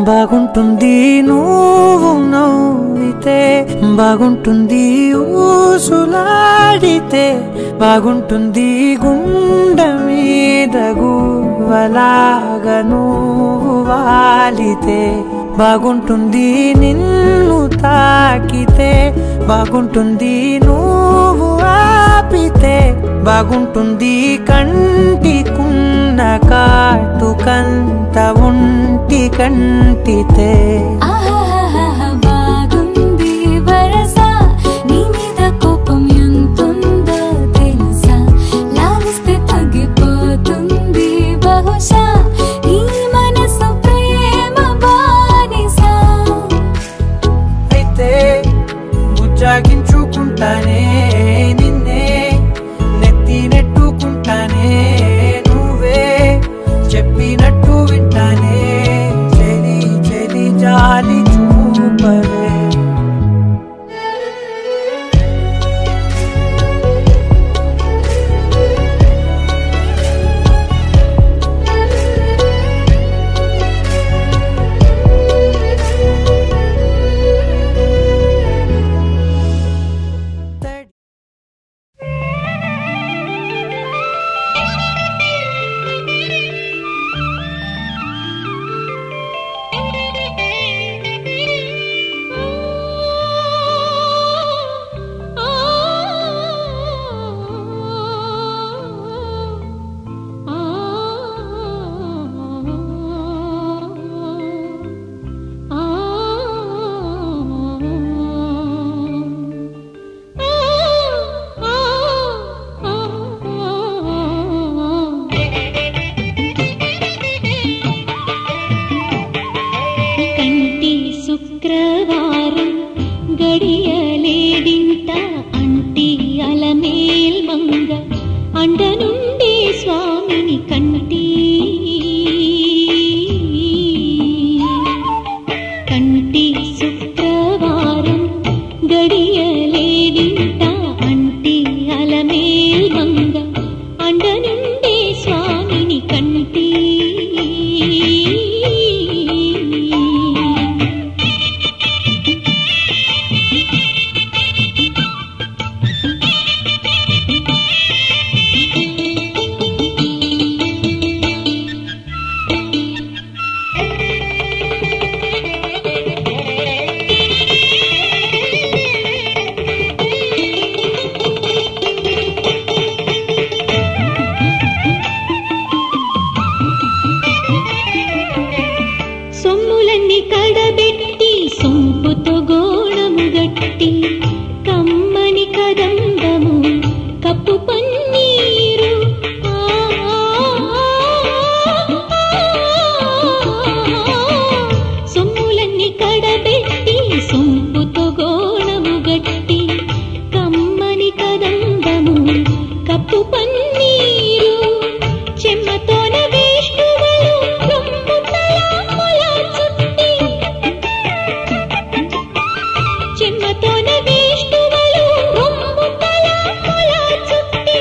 బాగుంటుంది నువ్వు నవ్వితే, బాగుంటుంది ఊసులాడితే, బాగుంటుంది గుండె మీద గువ్వలాగా నువ్వు వాలితే, బాగుంటుంది నిన్ను తాకితే, బాగుంటుంది నువ్వు ఆపితే, బాగుంటుంది కంటికున్న కాటుకంత ఒంటి కంటితే. బాగుంది వరస నీ మీద కోపం ఎంతుందో తెలుసా, లాగిస్తే తగ్గిపోతుంది బహుశా నీ మనసు ప్రేమ బానిస. అయితే ముజ్జాగించుకుంటానే నిన్నే, నెత్తి నెట్టుకుంటానే, నువ్వే చెప్పినట్టు వింటానే, చెలి చెలి జాలి చూపవే. శుక్రవారం గడియలేడింట అంటి అలమేల్ మంగ అండ నుండి స్వామిని కంటి, కంటి శుక్రవారం గడియలేడింట అంటి అలమేల్ మంగ అండ నుండి స్వామిని కంటి. సొమ్ములన్నీ కడబెట్టి సొంపుతో గోణము గట్టి, కమ్మని కదంబము కప్పు పన్నీరు, సొమ్ములన్నీ కడబెట్టి సొంపుతో గోణము గట్టి, కమ్మని కదంబము కప్పు పన్నీరు, చెమ్మతోన విష్ణువులు రొమ్ము తలాముల చుట్టి, చెమ్మతోన విష్ణువులు రొమ్ము తలాముల చుట్టి,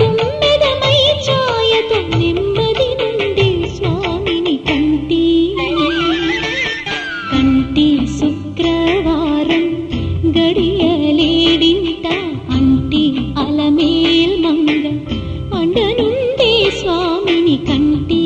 తుమ్మెదమై ఛాయతో నెమ్మది నుండి స్వామిని కంటి, కంటి శుక్రవారం గడియలేడింట అంటి అలమేల్ మంగ అండ నుండి స్వామిని కంటి.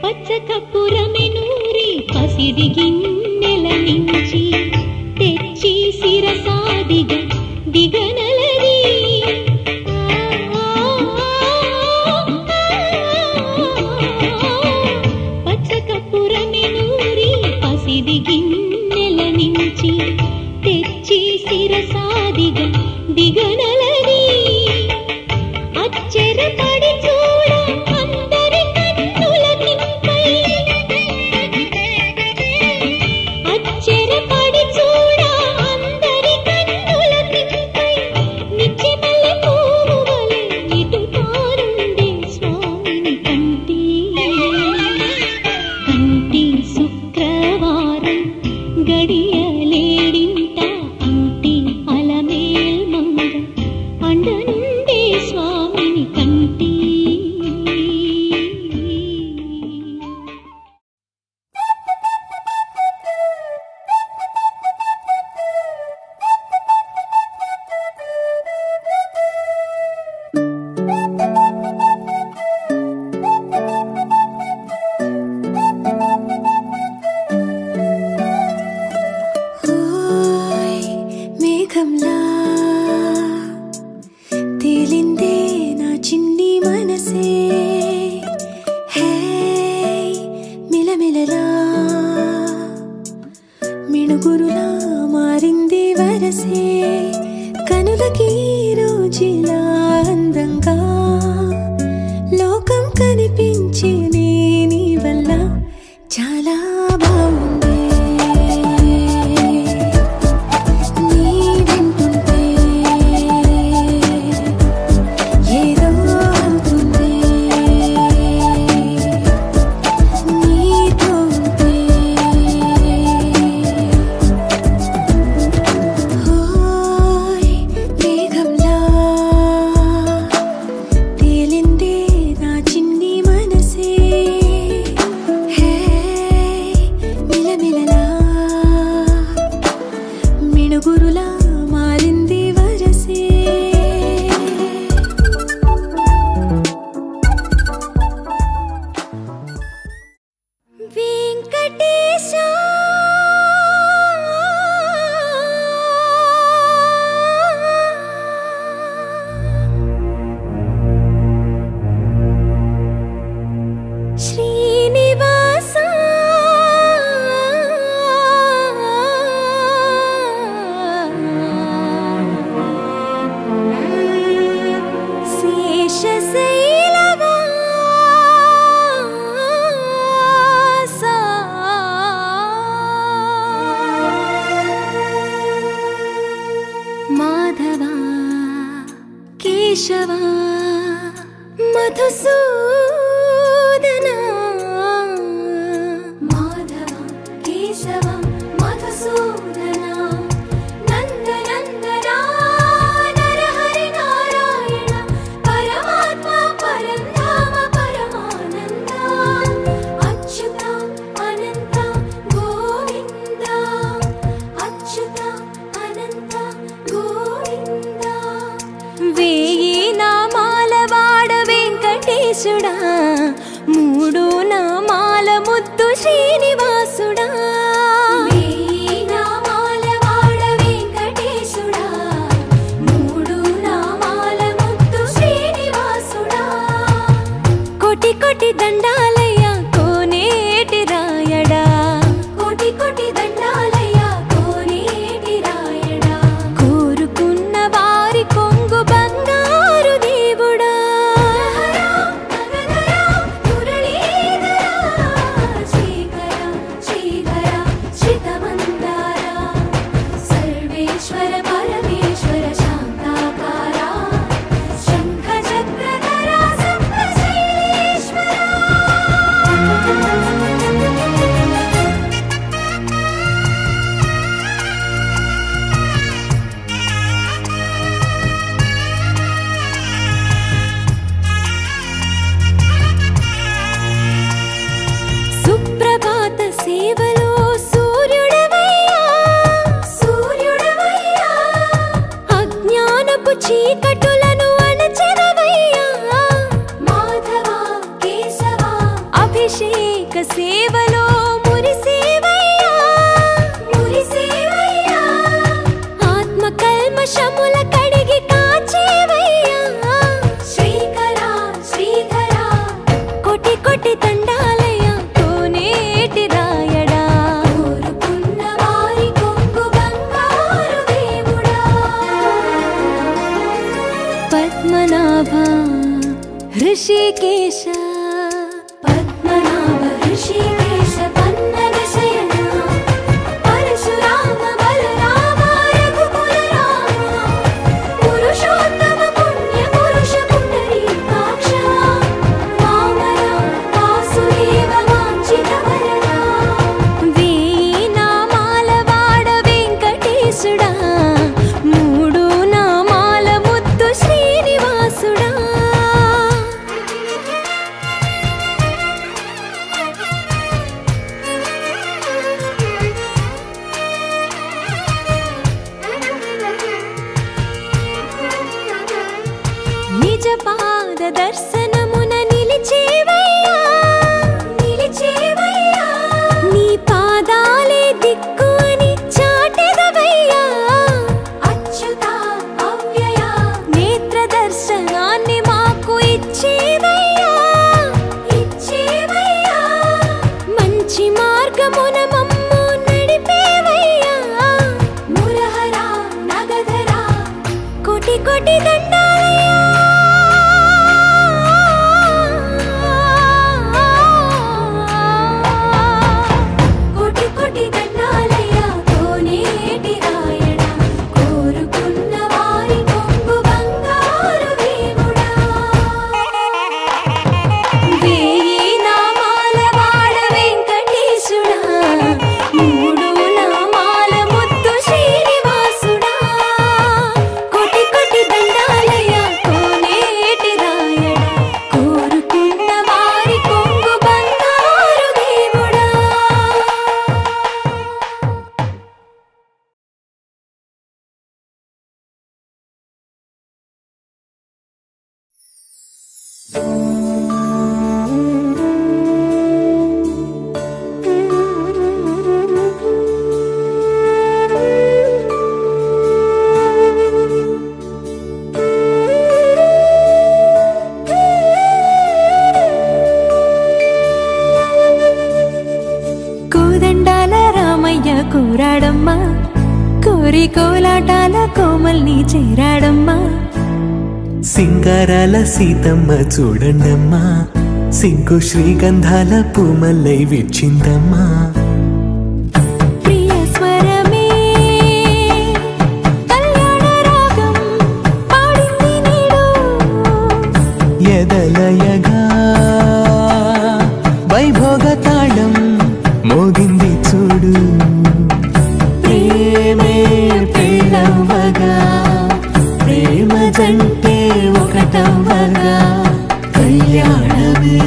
పచ్చకపురమెనూరి పసిడి గిన్నెల నుంచి తెచ్చి శిరసాదిగా దిగనలది, పచ్చకపురమెనూరి పసిడి గిన్నెల నుంచి తెచ్చి శిరసాదిగా దిగనలది, అచ్చెరపడి చూడ అందరి కన్నుల నింపై, కంటే మూడు నామాల ముద్దు శ్రీనివాసుడా నామాల వాడ వెంకటేశుడా మూడు నామాల ముద్దు శ్రీనివాసుడా కోటి కోటి దండాలయ్యా కోనేటి రాయడా కోటి కోటి దండాలయ్యా కోనేటి రాయడా కోరుకున్న వారి కొంగు బంగారు దేవుడా చీకటులను అణచెదవయ్యా మాధవ కేశవ అభిషేక సేవలో మురిసేవయ్యా మురిసేవయ్యా ఆత్మ కల్మషముల కడిగి కాచేవయ్యా శ్రీకర శ్రీధర కోటి కోటి దండాలయ్యా కోనేటి రాయడా కోరుకున్న వారి కొంగు బంగారు దేవుడా పద్మనాభ ఋషికేశ పద్మనాభ ఋషికేశ పన్నగ శయన పరశురామ బలరామ రఘుకుల రామ పురుషోత్తమ పుణ్య పురుష పుండరీకాక్ష వామన వాసుదేవ వాంఛిత వరద వేయి నామాల వాడ వెంకటేశుడా మూడు నామాల ముద్దు శ్రీనివాసుడా కూరాడమ్మా కోరి కోలాటాల కోమల్ని చేరాడమ్మా సింగారాల సీతమ్మ చూడండమ్మా సింకు శ్రీగంధాల పూమల్లై విచ్చిందమ్మా ప్రియ స్వరమే కళ్యాణ రాగం పాడింది నీడు ఎదలయగా వైభోగ తాళం మోగింది చూడు ప్రేమే పెళ్ళవగా ప్రేమ జంటే ఒకటవగా కళ్యాణమే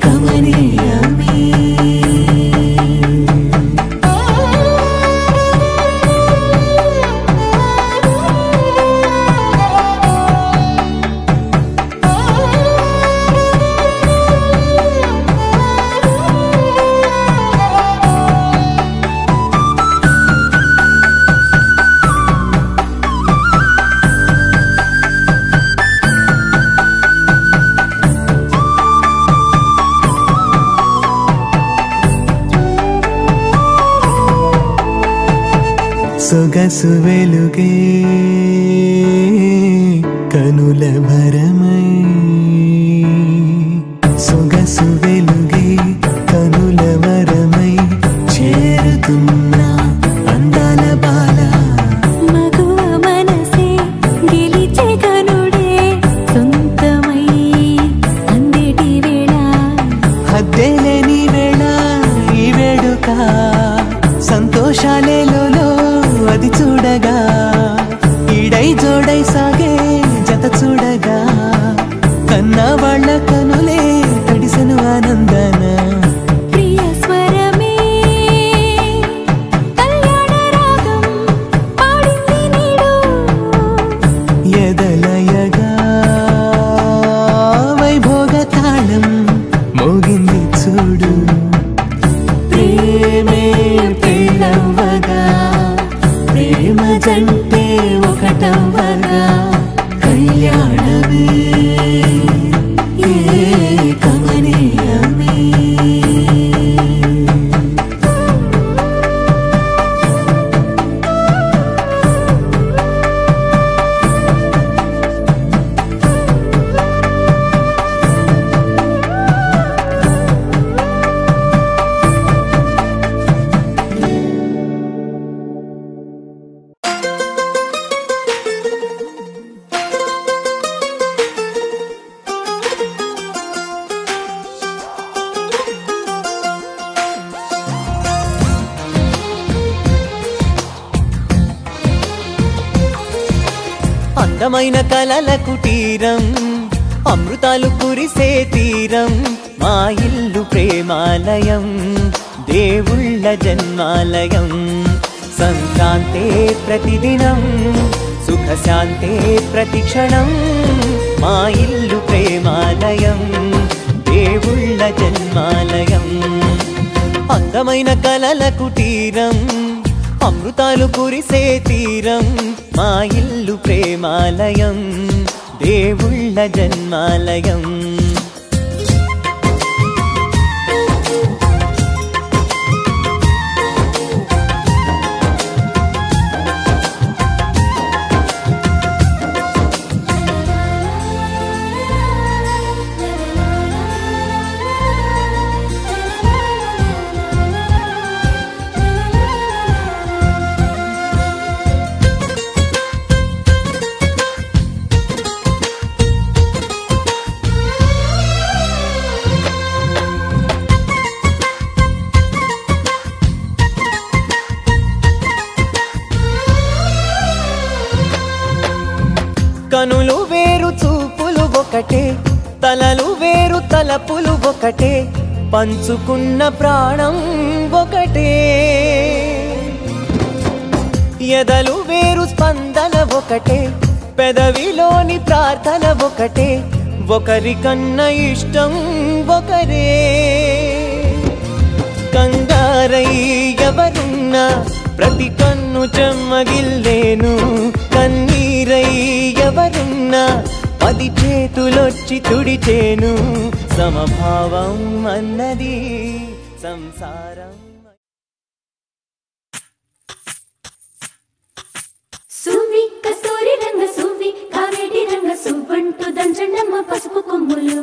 కమనీయమే సొగసు వెలుగే కనుల భరమై సొగసు వెలుగే కనుల వరమై చేరుతున్నా అందాల బాల మగువ మనసే గెలిచే కనుడే సొంతమై అందేటి వేళ హద్దేలేని వేళ ఈ వేడుక సంతోషాలేలో అది చూడగా ఈడై జోడై సాగే జత చూడగా కన్నా వాళ్ళ కనులే తడిసెను ఆనందన ప్రియ స్వరమే కళ్యాణ రాగం పాడింది నీడు ఎదలయగా వైభోగ తాళం మోగింది చూడు ప్రేమే పెళ్ళవగా ప్రేమ జంటే ఒకటవగా కళ్యాణమే కమనీయమే అందమైన కలల కుటీరం అమృతాలు కురిసే తీరం మా ఇల్లు ప్రేమాలయం దేవుళ్ళ జన్మాలయం సంక్రాంతే ప్రతిదినం సుఖశాంతే ప్రతిక్షణం మా ఇల్లు ప్రేమాలయం దేవుళ్ళ జన్మాలయం అందమైన కలల కుటీరం అమృతాలు కురిసే తీరం మా ఇల్లు ప్రేమాలయం దేవుళ్ళ జన్మాలయం కనులు వేరు చూపులు ఒకటే తలలు వేరు తలపులు ఒకటే పంచుకున్న ప్రాణం ఒకటే ఎదలు వేరు స్పందన ఒకటే పెదవిలోని ప్రార్థన ఒకటే, ఒకరికన్నా ఇష్టం ఒకరే. కంగారై ఎవరున్నా ప్రతి కన్ను చెమ్మగిల్లేను, కన్నీరై ఎవరున్నా 10 చేతులొచ్చి తుడిచేను. సమభావం అన్నది సంసారం. సువ్వి కస్తూరి రంగ సువ్వి కావేటి రంగ సువ్వంటూ దంచండమ్మ పసుపు కొమ్ములు.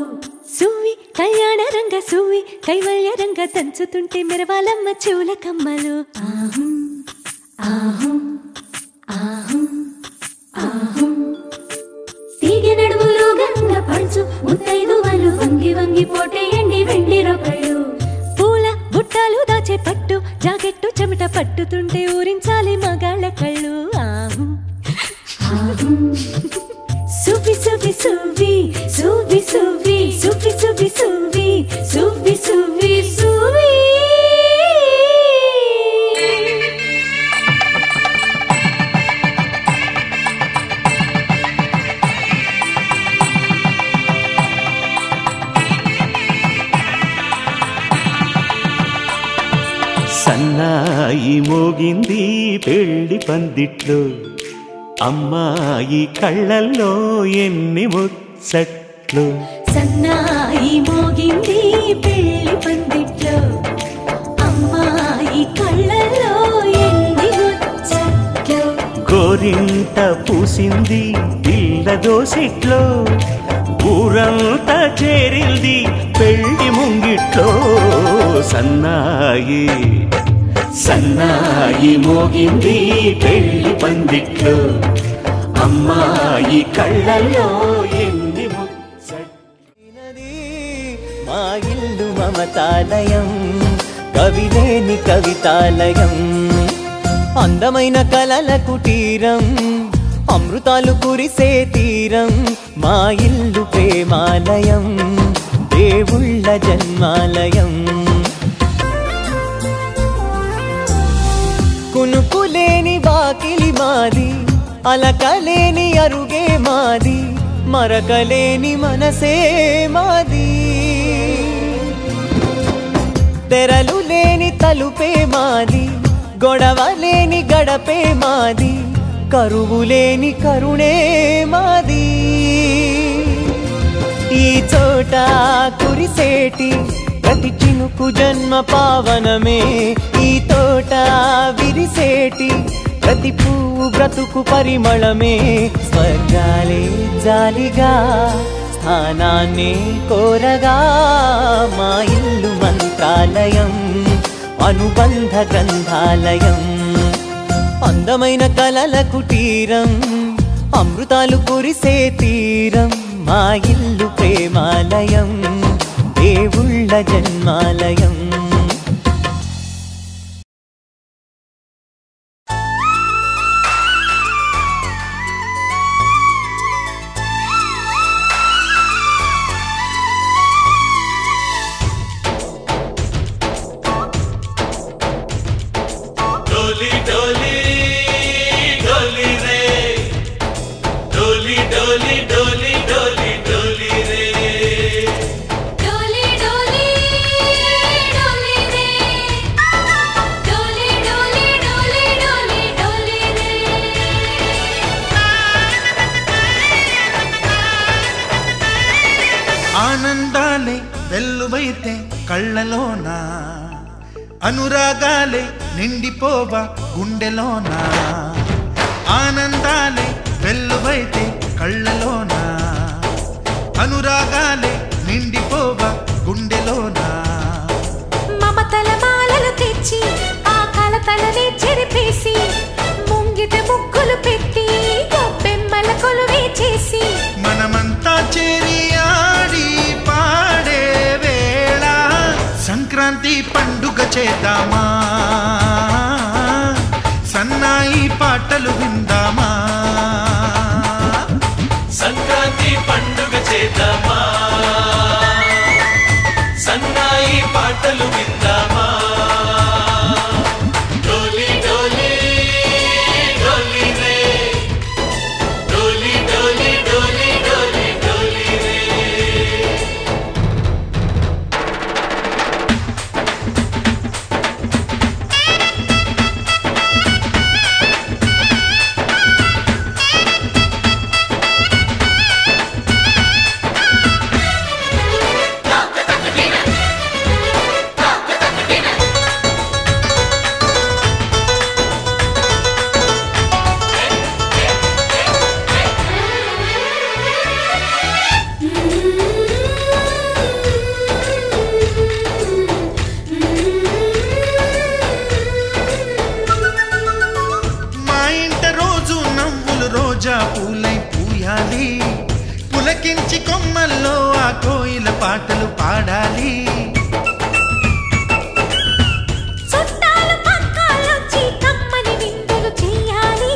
సువ్వి కళ్యాణ రంగ సువ్వి కైవల్య రంగ దంచుతుంటే మెరవాలమ్మ చెవుల కమ్మలు. ఆహం ఆహం ఆహం ఆహం తీగె నడుములు గంగ పంచు ముత్తైదువలు వంగి వంగి పోటేయండి వెండి రొకళ్ళు. పూల బుట్టాలు దాచే పట్టు జాకెట్టు చెమట పట్టుతుంటే ఊరించాలి మగాళ్ళ కళ్ళు. ఆహం ఆహం సువ్వి సువ్వి సువ్వి సువ్వి సువ్వి సువ్వి సువ్వి సువ్వి సువ్వి సువ్వి సువ్వి. సన్నాయి మోగింది పెళ్లి పందిట్లో, అమ్మాయి కళ్ళల్లో ఎన్ని ముచ్చట్లు. సన్నాయి మోగింది పెళ్లి పందిట్లో, అమ్మాయి కళ్ళల్లో ఎన్ని ముచ్చట్లు. గోరింట పూసింది పిల్ల దోసిట్లో, ఊరంతా చేరింది పెళ్లి ముంగిట్లో. సన్నాయి సన్నాయి మోగింది పెళ్లి పందిట్లో, అమ్మాయి కళ్ళల్లో ఎన్ని ముచ్చట్లు. మా ఇల్లు మమతాలయం, కవిలేని కవితాలయం, అందమైన కలల కుటీరం, అమృతాలు కురిసే తీరం. మా ఇల్లు ప్రేమాలయం, దేవుళ్ళ జన్మాలయం. కునుకులేని వాకిలి మాది, అలకలేని అరుగే మాది, మరకలేని మనసే మాది. తెరలు లేని తలుపే మాది, గొడవలేని గడపే మాది, కరువులేని కరుణే మాది. ఈ చోట కురిసేటి ప్రతి చినుకు జన్మ పావనమే, ఈ తోట విరిసేటి ప్రతి పువ్వు బ్రతుకు పరిమళమే. స్వర్గాలే జాలిగా స్థానాన్ని కోరగా, మా ఇల్లు మంత్రాలయం, అనుబంధ గ్రంథాలయం, అందమైన కలల కుటీరం, అమృతాలు కురిసే తీరం. మా ఇల్లు ప్రేమాలయం, దేవుళ్ళ జన్మాలయం. డోలి డోలి డోలి రే, డోలి డోలి డోలి డోలి డోలి రే, డోలి డోలి డోలి రే, డోలి డోలి డోలి డోలి డోలి రే. ఆనందాలే వెల్లువైతే కళ్ళలోన, అనురాగాలే నిండిపోవా గుండెలోన. ఆనందాలే వెల్లువైతే కళ్ళలోన, అనురాగాలే నిండిపోవా గుండెలోన. మమతల మాలలు తెచ్చి ఆ కలతలని చెరిపేసి, ముంగిట ముగ్గులు పెట్టి గొప్పెమ్మల కొలువే చేసి, మనమంతా చేరి ఆడి పాడే వేళ సంక్రాంతి పండుగ చేద్దామా, సన్నాయి పాటలు విందామా. సంక్రాంతి పండుగ చేద్దామా, సన్నాయి పాటలు విందామా. డోలి డోలి డోలి రే, డోలి పాటలు పాడాలి. చుట్టాలు పక్కాలొచ్చి కమ్మని విందులు చేయాలి.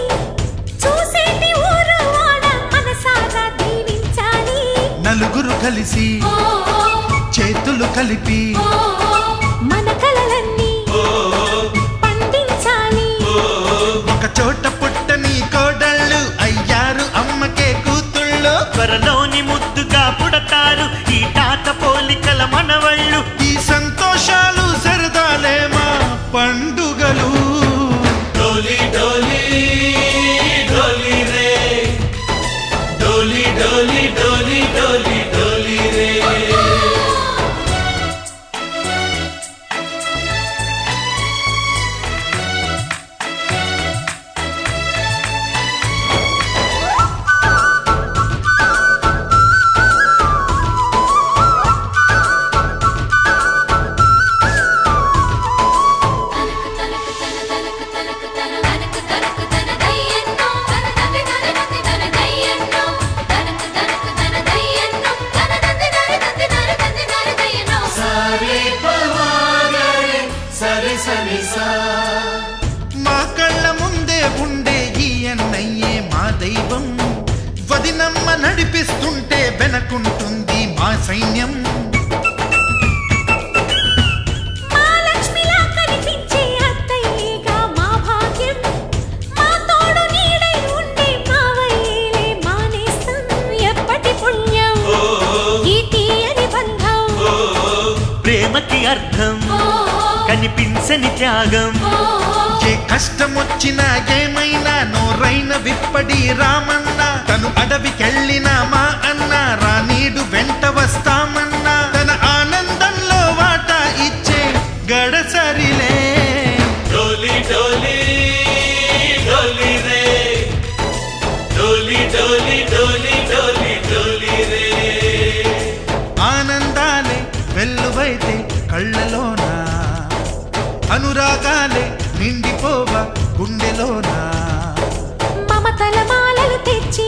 చూసేటి ఊరు వాడ మనసారా దీవించాలి. నలుగురు కలిసి చేతులు కలిపి మన కలలన్నీ పండించాలి. ఒక చోట పుట్టని కోడళ్ళు అయ్యారు అమ్మకే కూతుళ్ళు. త్వరలోని ముద్దుగా పుడతారు ఈ తాత పోలికల మనవళ్ళు. ఈ సంతోషాలు సరదాలే మా పండుగలు. డోలీ డోలీ డోలీ రే, డోలీ డోలీ డోలీ డోలీ డోలీ రే. మా కళ్ళ ముందే ఉండే ఈ అన్నయ్యే మా దైవం. వదినమ్మ నడిపిస్తుంటే వెనకుంటుంది మా సైన్యం. మహాలక్ష్మిలా కనిపించే అత్తయ్యేగా మా భాగ్యం. మా తోడు నీడై ఉండే మావయ్యేలే మానేస్తం. ఎప్పటి పుణ్యం ఈ తీయని బంధం. ప్రేమకి అర్థం కనిపించని త్యాగం. ఏ కష్టం వచ్చినా ఏమైనా నోరైన విప్పడి రామన్నా. తను అడవికెళ్ళినా మా అన్న రానీడు వెంట వస్తామన్నా. తన ఆనందంలో వాటా ఇచ్చే గడసరిలే. డోలీ డోలీ డోలీ రే, డోలీ డోలీ డోలీ డోలీ డోలీ రే. ఆనందాలే వెల్లువైతే కళ్ళలోనా, అనురాగాలే నిండిపోవ గుండెలోనా. మమతల మాలలు తెచ్చి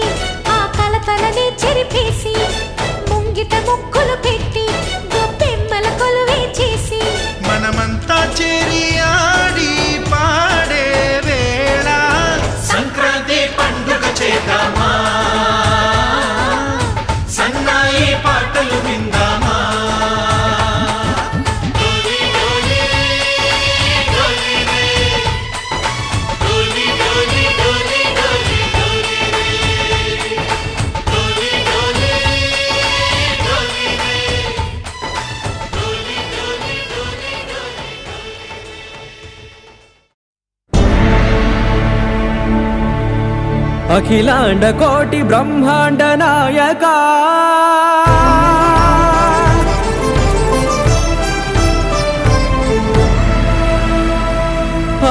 ఆ కలతలని చెరిపేసి ముంగిట ముక్కులు పెట్టి గొప్పెమ్మల కొలువే చేసి మనమంతా చేరి ఆడి పాడే వేళ సంక్రాంతి పండుగ చేద్దామా, సన్నాయి పాటలు విందామా. డోలీ డోలీ డోలీ రే, డోలీ డోలీ డోలీ డోలీ డోలీ రే, డోలీ డోలీ డోలీ రే, డోలీ డోలీ డోలీ డోలీ. అఖిలాండ కోటి బ్రహ్మాండ నాయక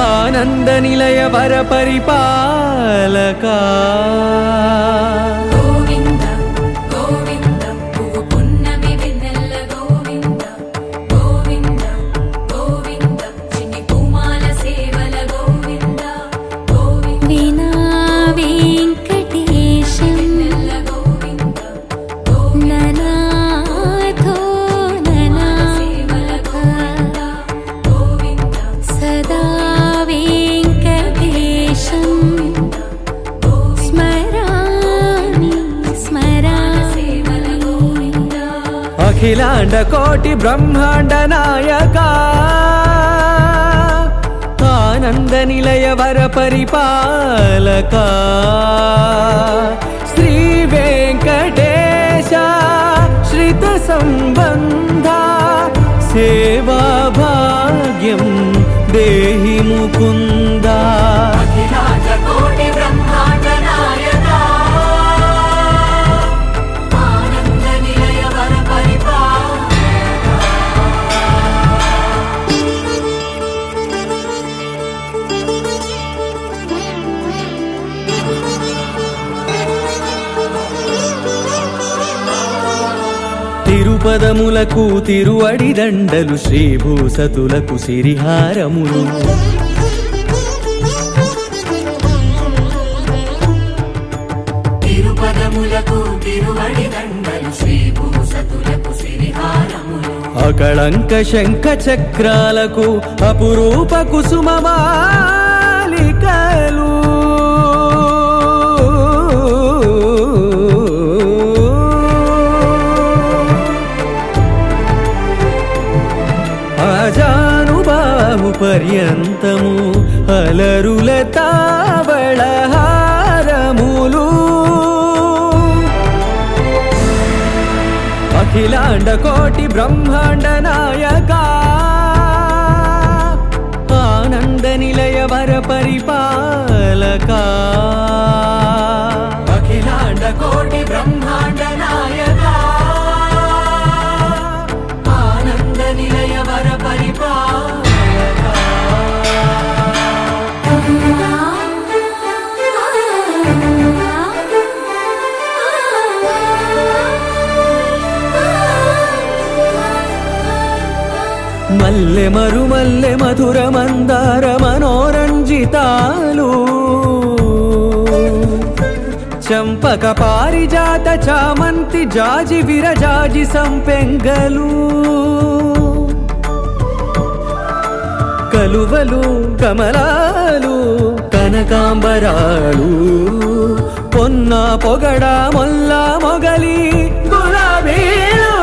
ఆనంద నిలయ వర పరిపాలక గోవింద గోవింద పువ్వు పున్నమి వెన్నెల గోవింద గోవింద గోవింద చిన్ని పూమాల సేవల గోవింద గోవింద వీణా వెంకటేశం వెన్నెల గోవింద ననాథో ననా సేవల గోవింద గోవింద సదా వెంకటేశం స్మరామి స్మరామి సేవల గోవింద అఖిలాండ కోటి బ్రహ్మాండ నాయక ఆనంద నిలయ వర పరిపాలక శ్రీ వెంకటేశ శ్రిత సంబంధ సేవా భాగ్యం దేహి ముకుంద. అఖిలాండ కోటి బ్రహ్మాండ నాయక ఆనంద నిలయ వర తిరుపదములకు తిరువడి దండలు శ్రీభూసతులకు సిరిహారములు తిరుపదములకు తిరువడి దండలు శ్రీభూసతులకు సిరిహారములు అకళంక శంఖ చక్రాలకు అపురూప కుసుమమాలికలు ఆజానుబాహు పర్యంతము అలరుల తావళహారములు అఖిలాండ కోటి బ్రహ్మాండ నాయక ఆనంద నిలయ వర పరిపాలక అఖిలాండ కోటి బ్రహ్మాండ నాయక ఆనంద నిలయ వర పరిపాలక మల్లె మరుమల్లె మధుర మందార మనోరంజితాలు చంపక పారిజాత చామంతి జాజి విరజాజి సంపెంగలు కలువలు కమలాలు కనకాంబరాలు పొన్న పొగడ మొల్ల మొగలి గులాబీలు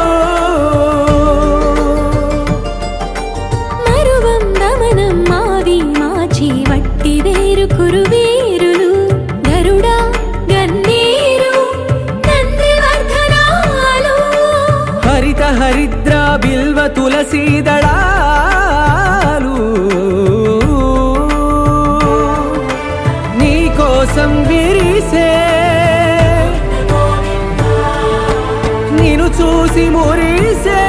వట్టి వేరు కురువేరులు గరుడ గన్నేరు నందివర్ధనాలు హరిత హరిద్ర బిల్వ తులసీదళాలు నీ కోసం విరిసే నిన్ను చూసి మురిసే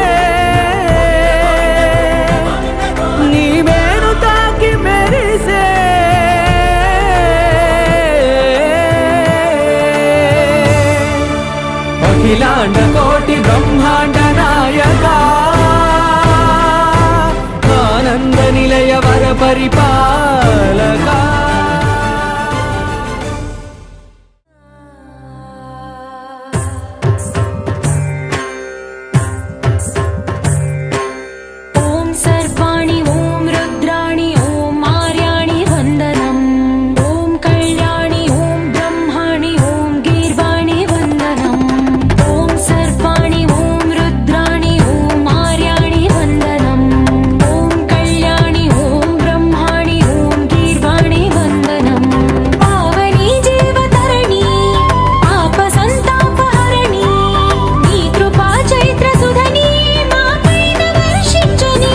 అఖిలాండ కోటి బ్రహ్మాండ నాయక ఆనంద నిలయ వర పరిపాలక ఓం సర్వాణి ఓం రుద్రాణి ఓం మార్యాణి వందనం ఓం కళ్యాణి ఓం బ్రహ్మాణి ఓం గీర్వాణి వందనం ఓం సర్వాణి ఓం రుద్రాణి ఓం మార్యాణి వందనం ఓం కళ్యాణి ఓం బ్రహ్మాణి ఓం గీర్వాణి వందనం పావని జీవతరణి పాప సంతాపహరణి నీ కృపా చైత్ర సుధని మాపైన వర్షించని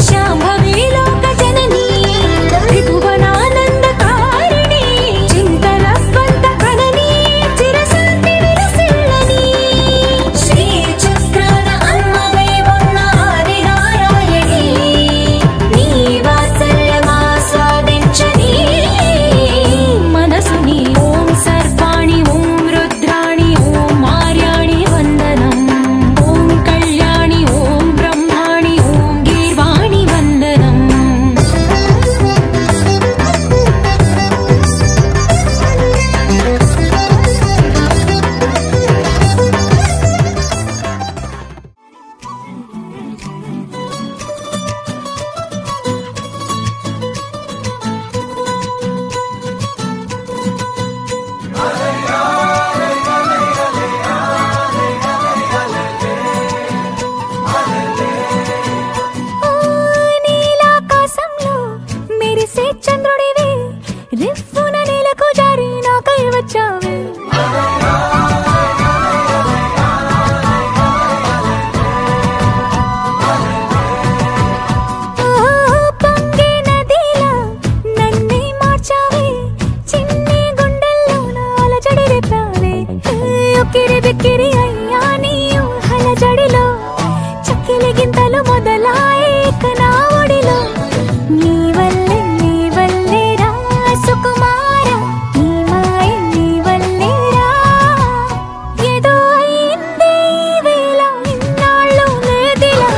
శాంభవి లోక జనని త్రిభువనానంద కారిణి చింతల స్వంత కనని చిరశాంతి విలసిల్లని శ్రీ చక్రాన అమ్మవై ఉన్న ఆది నారాయణి నీ వాత్సల్యమాస్వాదించని మనసుని ఓం సర్వాణి ఓం రుద్రాణి ఓం మార్యాణి వందనం ఓం కళ్యాణి ఓం బ్రహ్మాణి ఓం గీర్వాణి వందనం నీలాకాశంలో మెరిసే చంద్రుడివి రిఫ్ఫున నేలకు జారి నాకై వచ్చావే పొంగే నదిలా నన్నే మార్చావే చిన్ని గుండెల్లో అలజడి రేపావే ఉక్కిరి బిక్కిరి అయ్యా నీ ఊహల జడిలో చక్కిలి గింతలు మొదలాయే నా ఒడిలో నీ వల్లే రా సుకుమార నీ మాయ నీ వల్లే రా ఏదో అయిందే ఈ వేళ ఇన్నాళ్ళు నేదిలా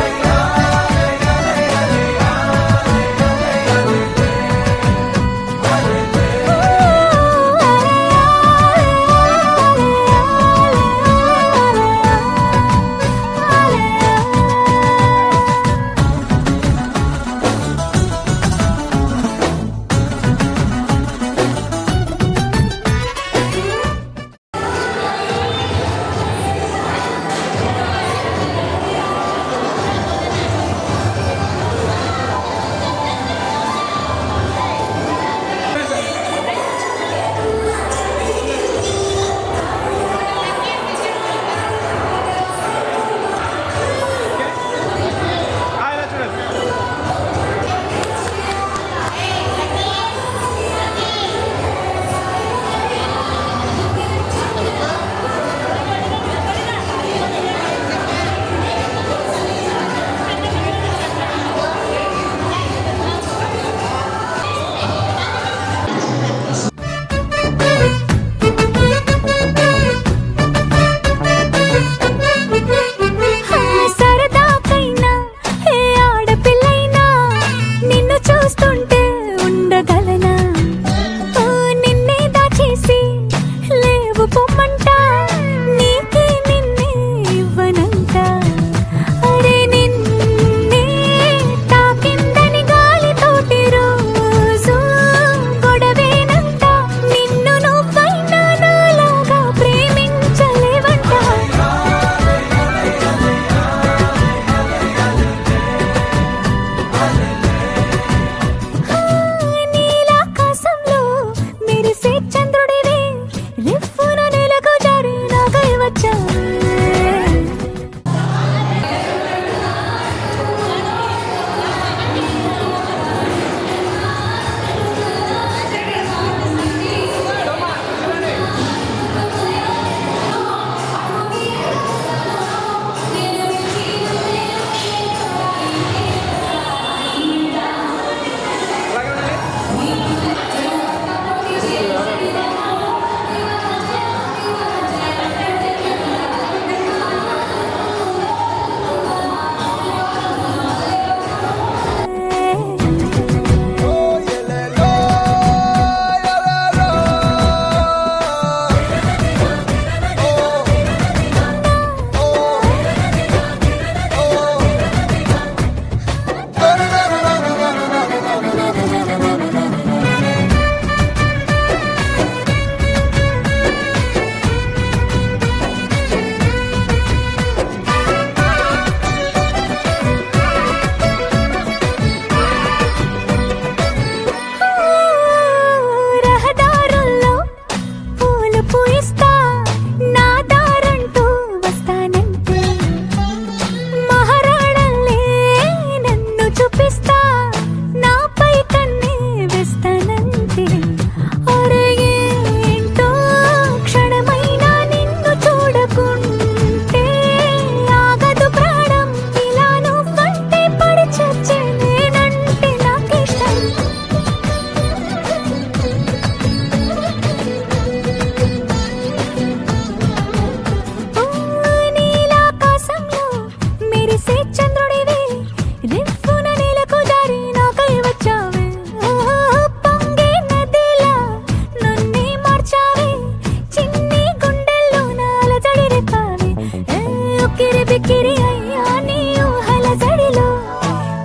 బిక్కిరి అయ్యా నీ ఊహల జడిలో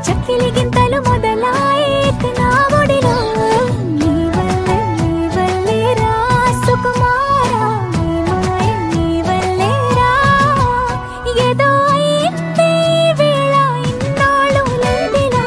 చక్కిలి గింతలు మొదలాయేక నా ఒడిలో నీ వల్లే రా సుకుమారా నీ మాయ నీ వల్లే రా ఏదో అయింది వేళ ఇన్నాళ్ళు లేదిలా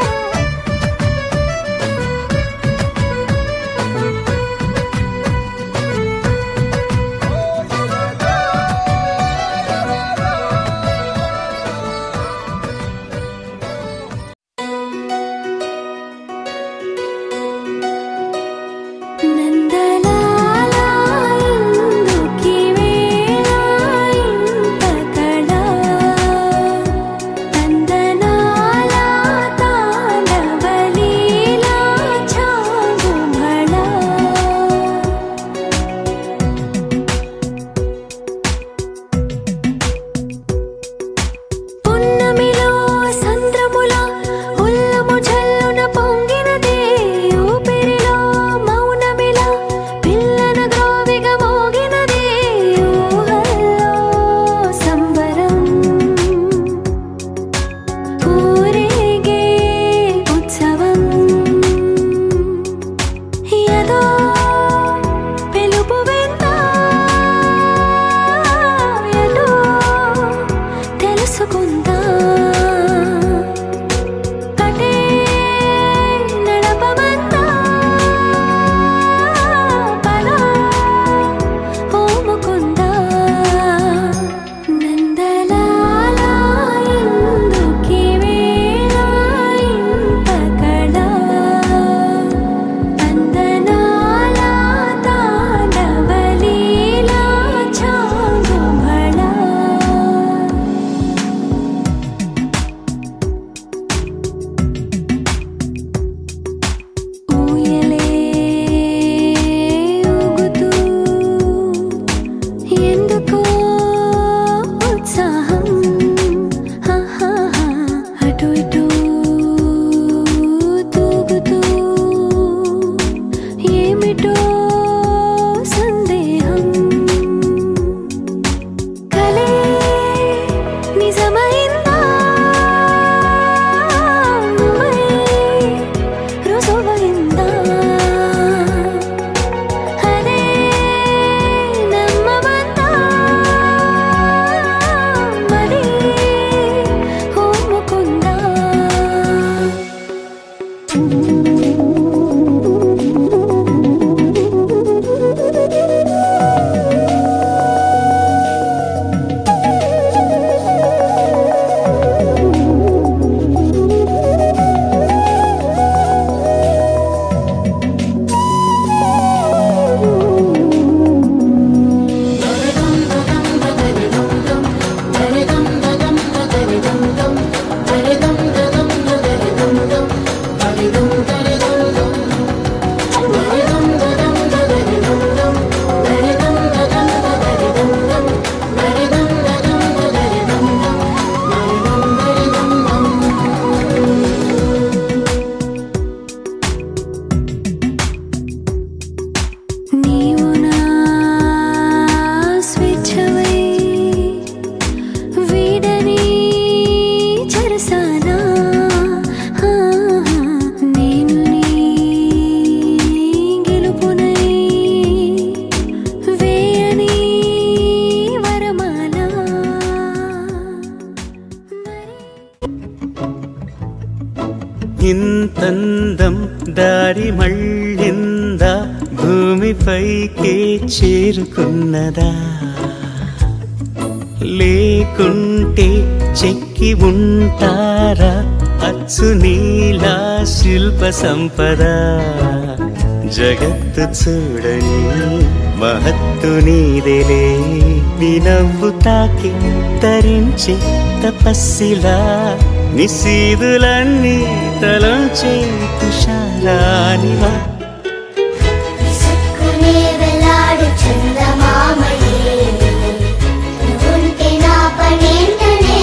నందలాలా ఇందుకి వేళ ఇంత కళ తందనాల తాండవలీలా చాగు భళ పున్నమిలో సంద్రముల ఉల్లము జల్లున పొంగినదే ఊపిరిలో మౌనమిలా పిల్లన గ్రోవిగా మోగినదే ఊహల్లో సంబరం ఊరేగే ఉత్సవం ఏదో పిలుపు విందా ఎటో తెలుసుకుందా కటే నడపమందా పద ఓముకుందా నందలాలా ఇందుకి వేళ ఇంత కళ తందనాల తాండవలీలా చాగు భళ ఊయలే ఊగుతూ ఎందుకో ఉత్సాహం అటు ఇటు తూగుతూ ఏమిటో సందేహం కలే నిజమైందా నువ్వై రుజువైందా అదే నమ్మమందా మరి ఓముకుందా నీవు నా స్వేచ్ఛవై వీడని చెరసానా నేను నీ గెలుపునై వేయని వరమాల ఇంతందం దారి మళ్ళిందా భూమిపైకే చేరుకున్నదా లేకుంటే చెక్కి ఉంటారా అచ్చు నీలా శిల్ప సంపద జగత్తు చూడని మహత్తు నీదేలే నీ నవ్వు తాకి తరించి తపస్సిలా నిశీదులన్నీ తలంచే తుషారానివా విసుక్కునే వెలాడు చందమామయే నువ్వుంటే నా పనేంటనే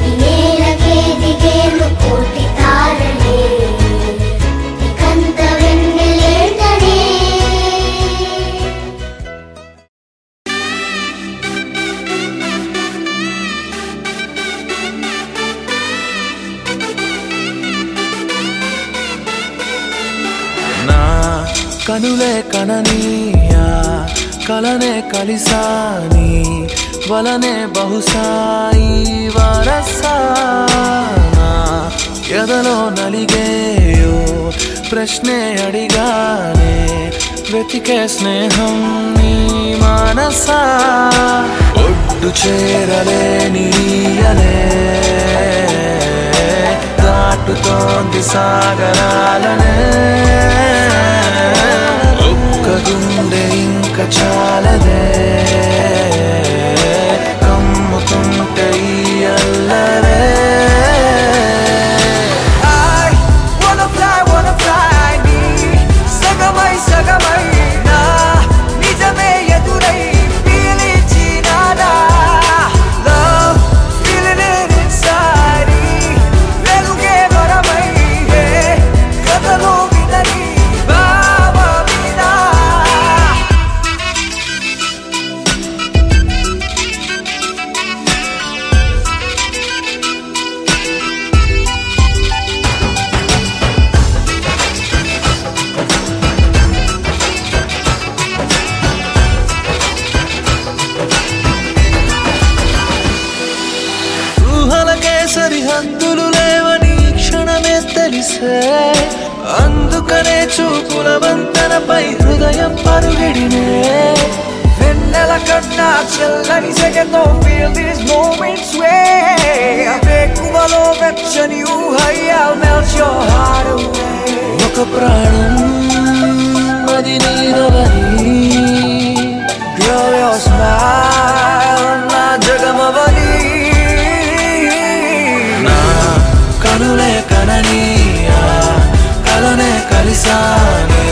ఈ నేలకే దిగేలు కోటి తారలే ఇకంత వెన్నెలేటనే కనులే కననీయా కలనే కలిసాని వలనే బహుశాయి వరసానా ఎదలో నలిగేయో ప్రశ్నే అడిగానే వెతికే స్నేహం నీ మనసా ఒడ్డు చేరలేనియలే దాటుతోంది సాగరాలనే ఒక్క గుండె ఇంక చాలదే కమ్ముకుంటే ఈ అల్లరే సగమై నా నిజమే ఎదురై పీలిచినాదా లవ్ ఫీలింగ్ ఇట్ ఇన్సైడ్ వెలుగే వరమై కథలో వినని భావమినా సరిహద్దులు లేవని క్షణమే తెలిసే అందుకనే చూపుల వంతెనపై హృదయం పరుగిడినే వెన్నెల కన్నా చల్లని సెగతో feel these moments way వేకువలో వెచ్చని ఊహయ్యా melt your heart away ఒక ప్రాణం అది నీదవని girl your smile నా జగమవని కనులే కననీయా కలనే కలిసాని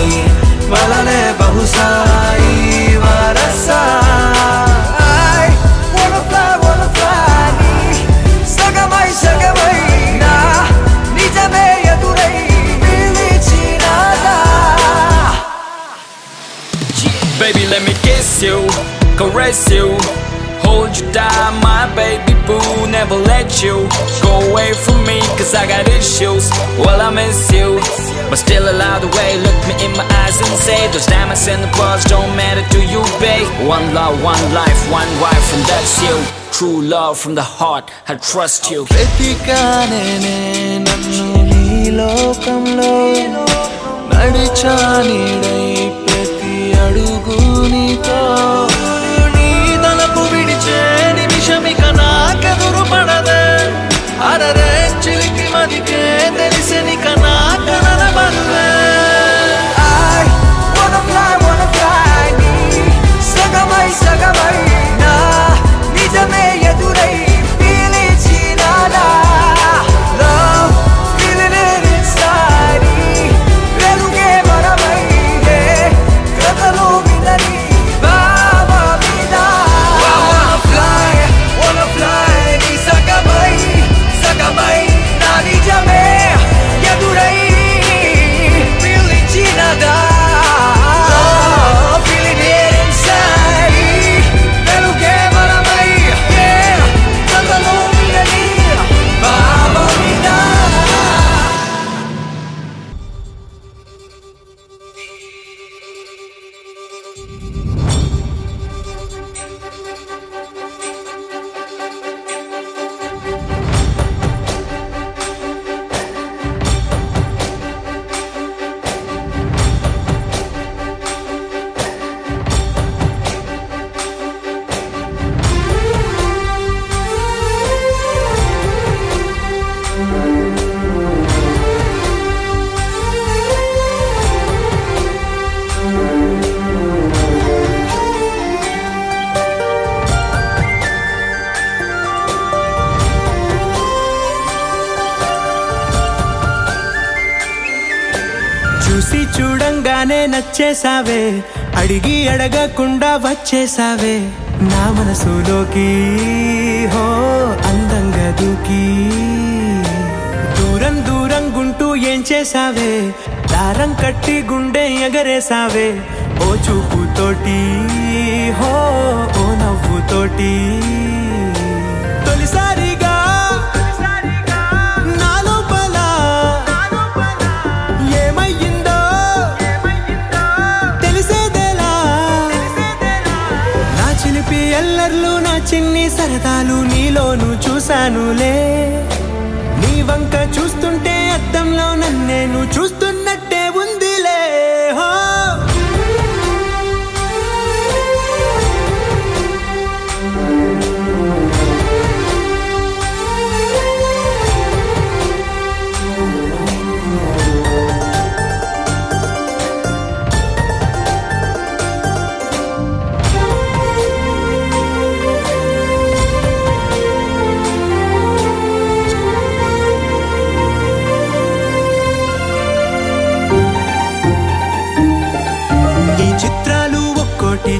వలనే బహుశాయి వరసా wanna fly సగమై నా నిజమే ఎదురై పిలిచినాదా Baby, let me kiss you, caress you, hold you down, my baby boo. Never let you go away from me, cause I got issues. Well, I miss you, but still allow the way. Look me in my eyes and say those diamonds and the pearls don't matter to you, babe. One love, one life, one wife, and that's you. True love from the heart, I trust you. వెతికానే నన్ను నీ లోకంలో నడిచానిడై ప్రతి అడుగు నీతో నీ తలపు విడిచే నిమిషమిక నాకెదురు పడదే అరరే చిలికి మదికే తెలిసినిక నా కనల బరువే wanna fly సగమై నా నిజమే ఎదురై పిలిచినాదా love feeling it inside వెలుగే వరమై కథలో వినని భావమినా wanna fly నీ సగమై నా నిజమే ఎదురై పిలిచినాదా feeling it inside వెలుగే వరమై కథలో వినని భావమినా చూసి చూడంగానే నచ్చేసావే అడిగి అడగకుండా వచ్చేసావే నా మనసులోకి హో అందంగా దూకి దూరం దూరం గుంటూ ఏం చేసావే దారం కట్టి గుండె ఎగరేసావే ఓ చూపుతోటి హో ఓ నవ్వుతోటి తొలిసారిగా నా లోపల ఏమయ్యిందో ఎల్లర్లు నా చిన్ని సరదాలు నీలోను చూశానులే నీ వంక చూస్తుంటే అద్దంలో నన్నేను చూస్తున్నట్టే ఉందిలే హో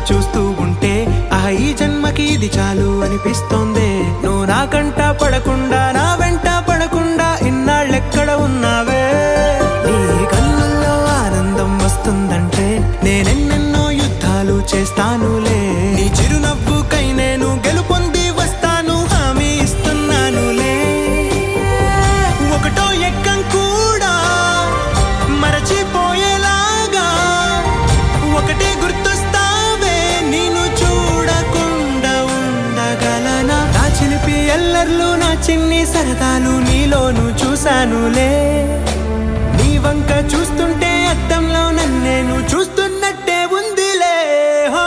చూస్తూ ఉంటే ఈ జన్మకి ఇది చాలు అనిపిస్తోంది నువ్వు నా కంట పడకుండా నా వెంట పడకుండా ఇన్నాళ్ళెక్కడ ఉన్నావే నీ కళ్ళల్లో ఆనందం వస్తుందంటే నేనెన్నెన్నో యుద్ధాలు చేస్తానులే నీ చిరునవ్వుకై నేను గెలుపొంది వస్తాను హామీ ఇస్తున్నానులే ఒకటో ఎక్కం కూడా మరచిపోయేలాగా ఒకటే గుర్తొస్తా ఎల్లర్లు నా చిన్ని సరదాలు నీలోను చూశానులే నీ వంక చూస్తుంటే అద్దంలో నన్నేను చూస్తున్నట్టే ఉందిలే హో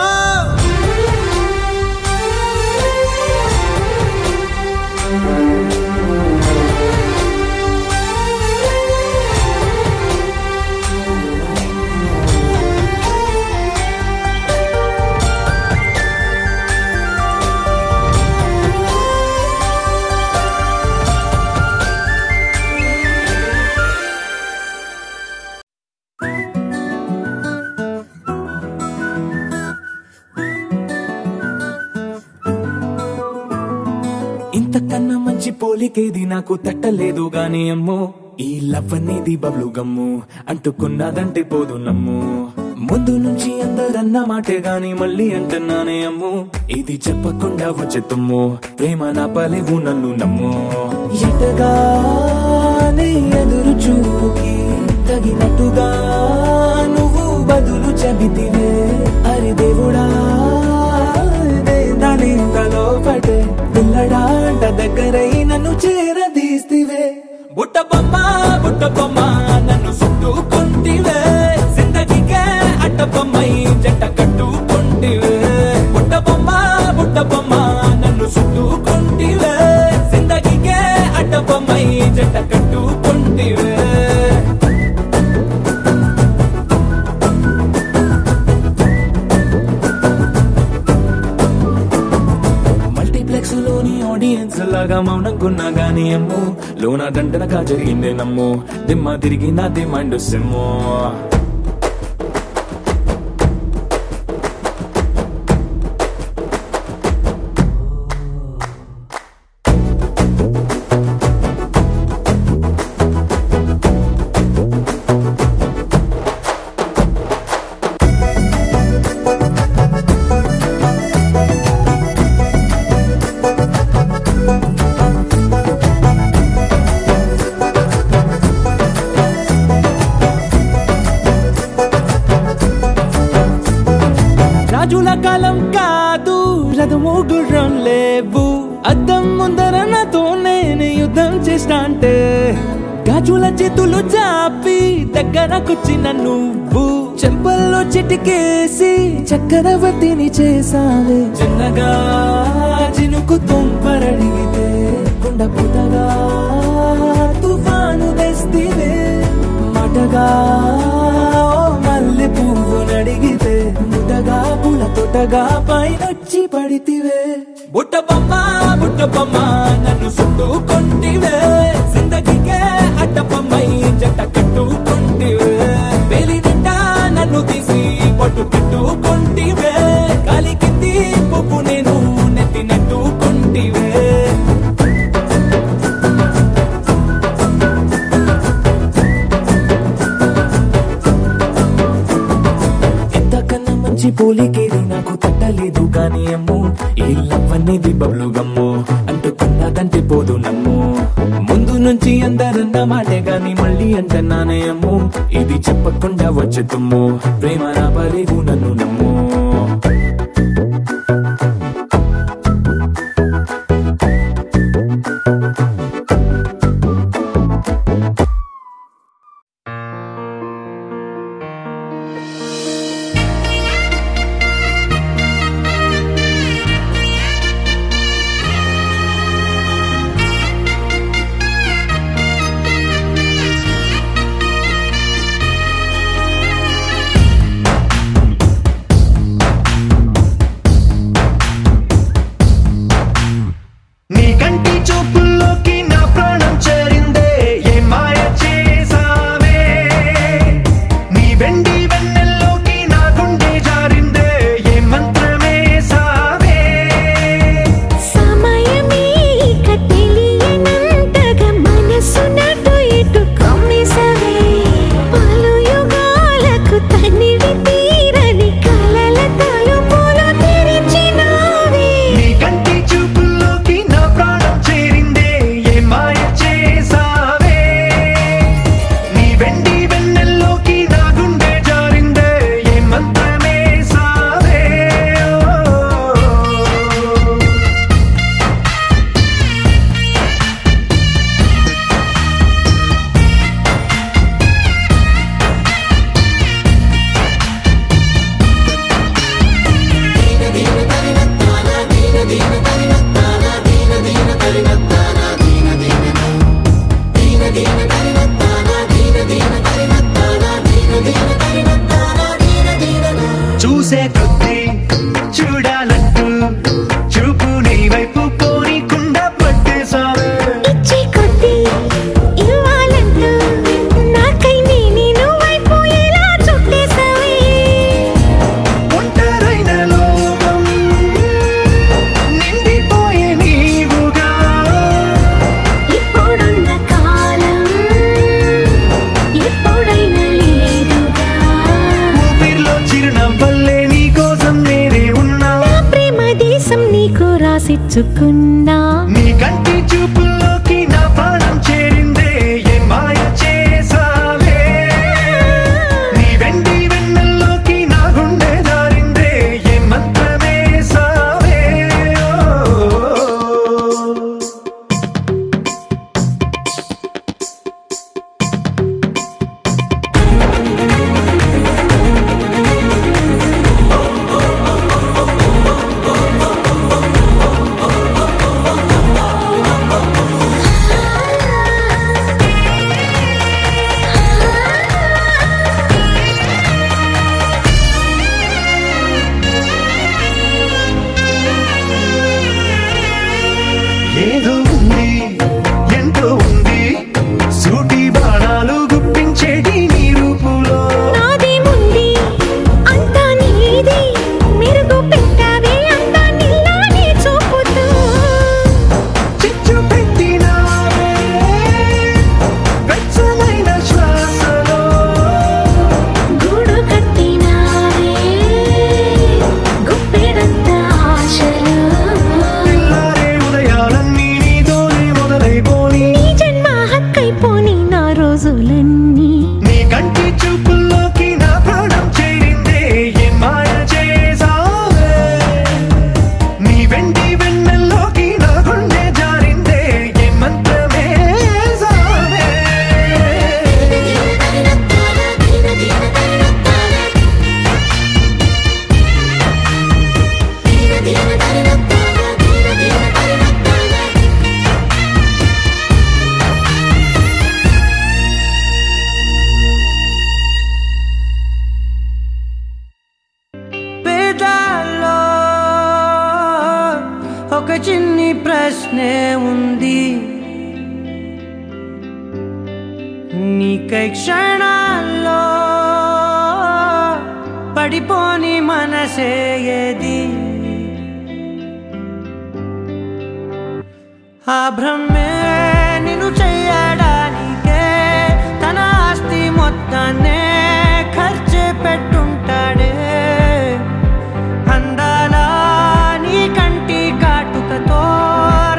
ఇంతకన్నా మంచి పోలికేది నాకు తట్టలేదు గాని అమ్మో ఈ లవ్ అనేది బబ్లు గమ్ము అంటుకున్నదంటే పోదు నమ్ము ముందు నుంచి అందరన్న మాటే గాని మళ్ళీ అంటున్నానే అమ్ము ఇది చెప్పకుండా వచ్చే తుమ్ము ప్రేమ నా పలేవు నన్ను నమ్ము ఎటగానే ఎదురు చూపుకి తగినట్టుగా నువ్వు బదులు చెబితివే అరే దేవుడా దానింతలో పడే పిల్లడాంట దగ్గరై నన్ను చేరదీస్తివే బుట్ట బొమ్మ నన్ను చుట్టుకుంటివే జిందగీకే అట్ట బొమ్మై జంట కట్టుకుంటివే బుట్ట బొమ్మ నన్ను చుట్టుకుంటివే జిందగీకే అట్ట బొమ్మై జంట కట్టుకుంటివే ఆడియన్స్ లాగా మౌనంకున్నా గానీ అమ్ము లోన దండనగా జరిగిందే నమ్ము దిమ్మ తిరిగి నా దిమ్మండు సిమ్ము రాజుల కాలం కాదు రథము గుర్రం లేవు అద్దం ముందర నాతో నేను యుద్ధం చేస్తా అంటే గాజుల చేతులు చాపి దగ్గరకొచ్చిన నువ్వు చెంపల్లో చిటికేసి చక్రవర్తిని చేసావే చిన్నగా చినుకు తుంపరడిగితే కుండ పుటగా తుఫాను తెస్తివే మాటగా మల్లె పువ్వు నడిగితే ముటగా పుల తొటగా పైనొచ్చి పడితివే బుట్ట బొమ్మ నన్ను చుట్టుకుంటివే జిందగీకే అట్ట బొమ్మై జంట కట్టుకుంటివే వేలి నిండా నన్ను తీసి పట్టు పెట్టుకుంటివే కాలి కింది పువ్వు నేను నెత్తినట్టుకుంటివే పోలికేది నాకు తట్టలేదు గాని అమ్ము ఈ లవ్ అనేది బబ్లు గమ్ము అంటుకున్నదంటే పోదు నమ్ము ముందు నుంచి అందరన్న మాటే గాని మళ్ళీ అంటున్నానే అమ్ము ఇది చెప్పకుండా వచ్చే తుమ్ము ప్రేమ నా పలేవు నన్ను నమ్ము రాసిచ్చుకున్నా నీ కంటి చూపుల్లోకి నా ప్రాణం చేరిందే ఏ మాయ చేసావే నీ వెండి వెన్నెల్లోకి నా గుండె జారిందే ఏ మంత్రమే సావే ఏదో ఉంది ఎంతో ఉంది సూటి బాణాలు గుప్పించేటి నీ రూపులో నాదేముంది అంతా నీది మెరుగు పెట్టావే అంతా నీలానే చూపుతూ చిచ్చు పెట్టినావే వెచ్చనైన శ్వాసలో గూడు కట్టినావే గుప్పెడంత ఆశలు తెల్లారే ఉదయాలన్నీ నీతోనే మొదలైపోని నీ జన్మ హక్కైపోని నా రోజులన్నీ నీ కంటి చూపుల్లోకి నా ప్రాణం చేరిందే ఏ మాయ చేసావే నీ వెండి వెన్నెల్లోకి నా గుండె జారిందే ఏ మంత్రమే సావే పేదాల్లో ఒక చిన్ని ప్రశ్నే ఉంది నీకై క్షణాల్లో పడిపోని మనసే ఏది ఆ భ్రమే నిన్ను చెయ్యడానికే తన ఆస్తి మొత్తాన్నే ఖర్చు పెట్టుంటాడే అందాల నీ కంటి కాటుకతో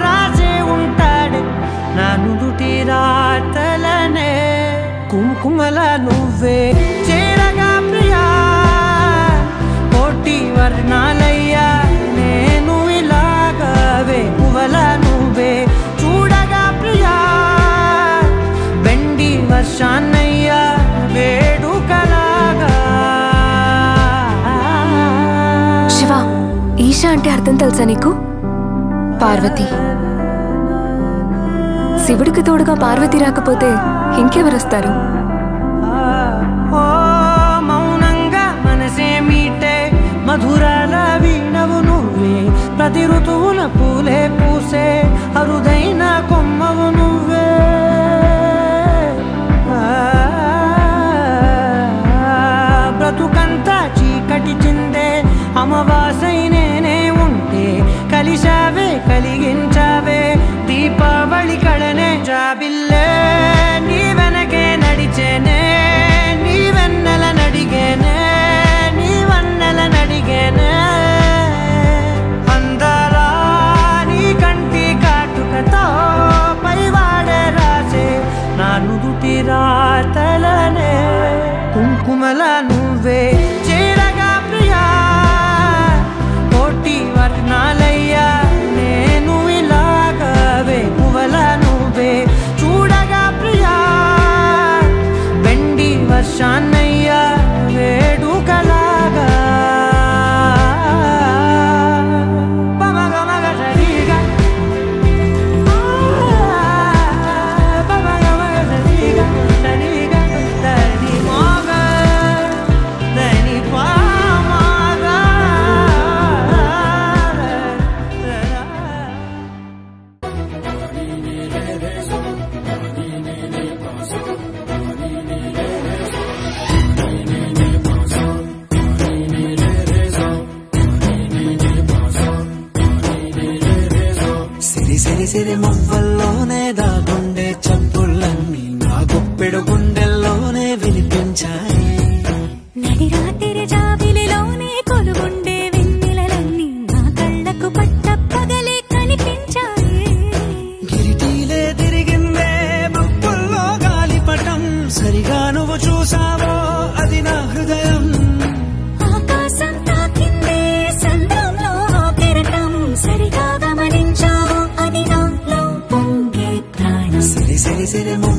రాసే ఉంటాడే నా నుదుటి రాతలనే కుంకుమల నువ్వే చేరగా ప్రియా కోటి వర్ణాలయ్యా నేను ఇలాగవే పువ్వల నువ్వే చూడగా ప్రియా వెండి వర్షాన్నయ్యా వేడుకలాగా శివ ఈశా అంటే అర్థం తెలుసా నీకు పార్వతి శివుడికి తోడుగా పార్వతి రాకపోతే ఇంకెవరొస్తారు ఓ మౌనంగా మనసే మీటే మధురాల వీణవు నువ్వే ప్రతి ఋతువుల పూలే పూసే అరుదైన కొమ్మవు నువ్వే బ్రతుకంతా చీకటి చిందే అమవాసై నేనే ఉంటే కలిశావే కలిగించావే దీపావళి కళనే జాబిల్లే నీ వెనకే నడిచేనే నీ వెన్నెల నడిగేనే నీ వన్నెల నడిగేనే అందాలా నీ కంటి కాటుకతో పైవాడే రాసే నా నుదుటి రాతలనే కుంకుమల నువ్వే చేరగా ప్రియా కోటి వర్ణాలయ్యా నేను ఇలాగవే పువ్వల నువ్వే చూడగా ప్రియా వెండి వర్షాన్నయ్యా వేడుకలాగా పమగమగ సరిగా పమగమగ సరిగా సరిగా దని మోగ దని పామగ సిరి సిరి సిరి మువ్వల్లోనే దాగుండే చప్పుళ్ళన్నీ నా గుప్పెడు గుండెల్లోనే వినిపించాయి నడిరాత్రి జాబిలిలోనే కొలుగుండే వెన్నెలలన్నీ నా కళ్ళకు పట్ట పగలే సిరి